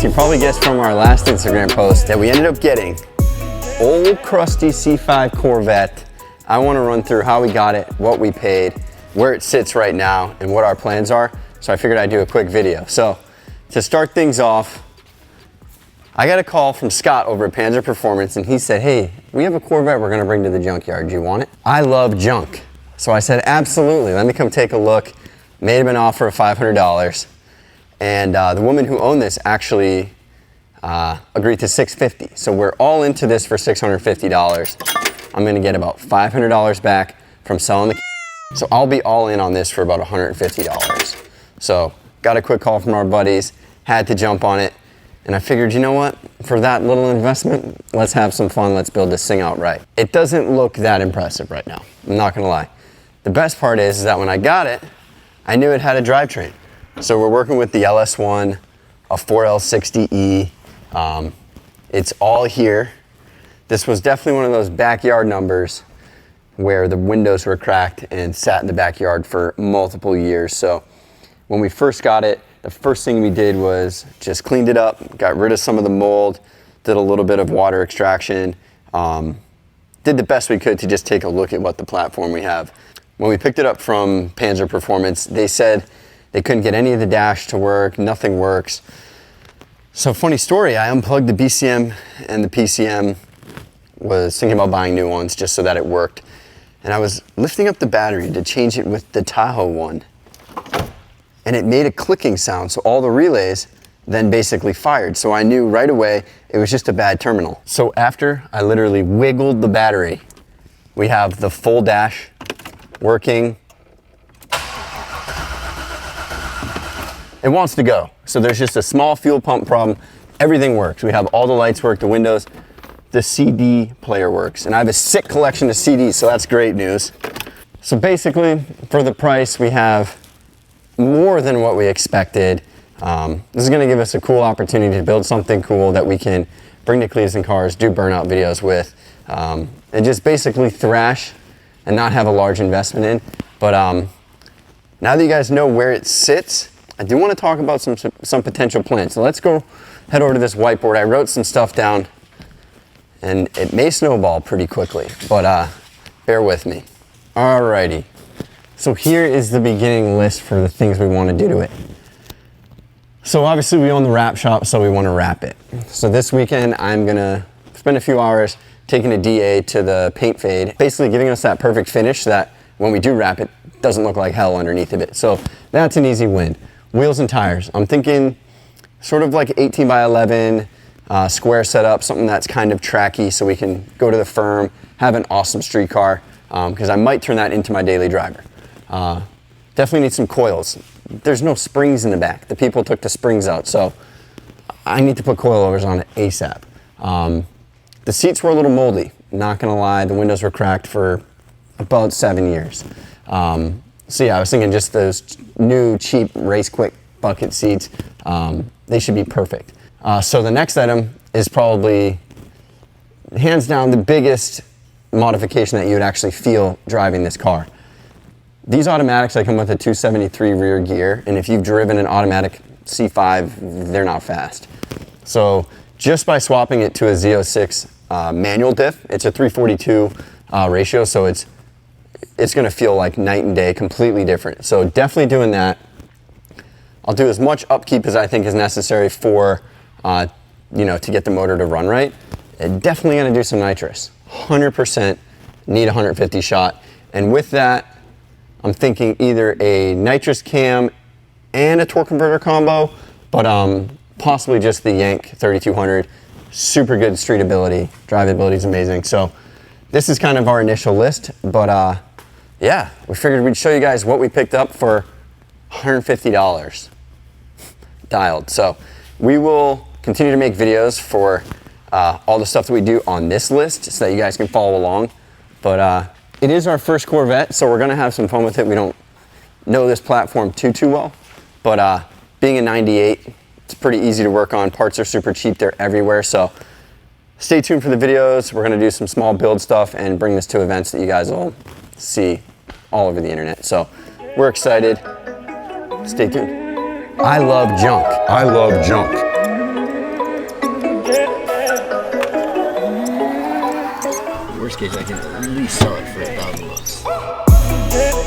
you probably guessed from our last Instagram post that we ended up getting old crusty C5 Corvette. I want to run through how we got it, what we paid, where it sits right now, and what our plans are. So I figured I'd do a quick video. So to start things off, I got a call from Scott over at Panzer Performance, and he said, hey, we have a Corvette we're gonna bring to the junkyard. Do you want it? I love junk. So I said, absolutely, let me come take a look. Made him an offer of $500. And the woman who owned this actually agreed to $650. So we're all into this for $650. I'm gonna get about $500 back from selling the. So I'll be all in on this for about $150. So got a quick call from our buddies, had to jump on it. And I figured, you know what? For that little investment, let's have some fun. Let's build this thing out right. It doesn't look that impressive right now. I'm not gonna lie. The best part is that when I got it, I knew it had a drivetrain. So we're working with the LS1, a 4L60E. It's all here. This was definitely one of those backyard numbers where the windows were cracked and sat in the backyard for multiple years. So when we first got it, the first thing we did was just cleaned it up, got rid of some of the mold, did a little bit of water extraction, did the best we could to just take a look at what the platform we have. When we picked it up from Panzer Performance, they said they couldn't get any of the dash to work, nothing works. So funny story, I unplugged the BCM and the PCM, was thinking about buying new ones just so that it worked. And I was lifting up the battery to change it with the Tahoe one. And it made a clicking sound, so all the relays then basically fired. So I knew right away it was just a bad terminal. So after I literally wiggled the battery, we have the full dash working. It wants to go. So there's just a small fuel pump problem. Everything works. We have all the lights work, the windows, the CD player works. And I have a sick collection of CDs, so that's great news. So basically, for the price, we have more than what we expected. This is gonna give us a cool opportunity to build something cool that we can bring to Cleves and Cars, do burnout videos with, and just basically thrash and not have a large investment in. But now that you guys know where it sits, I do wanna talk about some potential plans. So let's go head over to this whiteboard. I wrote some stuff down and it may snowball pretty quickly, but bear with me. Alrighty. So here is the beginning list for the things we want to do to it. So obviously we own the wrap shop, so we want to wrap it. So this weekend I'm gonna spend a few hours taking a DA to the paint fade, basically giving us that perfect finish that when we do wrap it, doesn't look like hell underneath of it. So that's an easy win. Wheels and tires. I'm thinking sort of like 18 by 11 square setup, something that's kind of tracky so we can go to the firm, have an awesome street car, because I might turn that into my daily driver. Definitely need some coils. There's no springs in the back. The people took the springs out, so I need to put coilovers on it ASAP. The seats were a little moldy, not gonna lie. The windows were cracked for about 7 years. So yeah, I was thinking just those new, cheap, race quick bucket seats, they should be perfect. So the next item is probably, hands down, the biggest modification that you would actually feel driving this car. These automatics, they come with a 273 rear gear, and if you've driven an automatic C5, they're not fast. So just by swapping it to a Z06 manual diff, it's a 342 ratio, so it's gonna feel like night and day, completely different. So definitely doing that. I'll do as much upkeep as I think is necessary for, you know, to get the motor to run right. And definitely gonna do some nitrous. 100% need 150 shot, and with that, I'm thinking either a nitrous cam and a torque converter combo, but possibly just the Yank 3200. Super good street ability, drivability is amazing. So this is kind of our initial list, but yeah, we figured we'd show you guys what we picked up for $150 dialed. So we will continue to make videos for all the stuff that we do on this list so that you guys can follow along. But it is our first Corvette, so we're gonna have some fun with it. We don't know this platform too well, but being a 98, it's pretty easy to work on. Parts are super cheap, they're everywhere. So stay tuned for the videos. We're gonna do some small build stuff and bring this to events that you guys will see all over the internet. So we're excited. Stay tuned. I love junk. I love junk. Worst case, I can at least sell it for $1,000 bucks.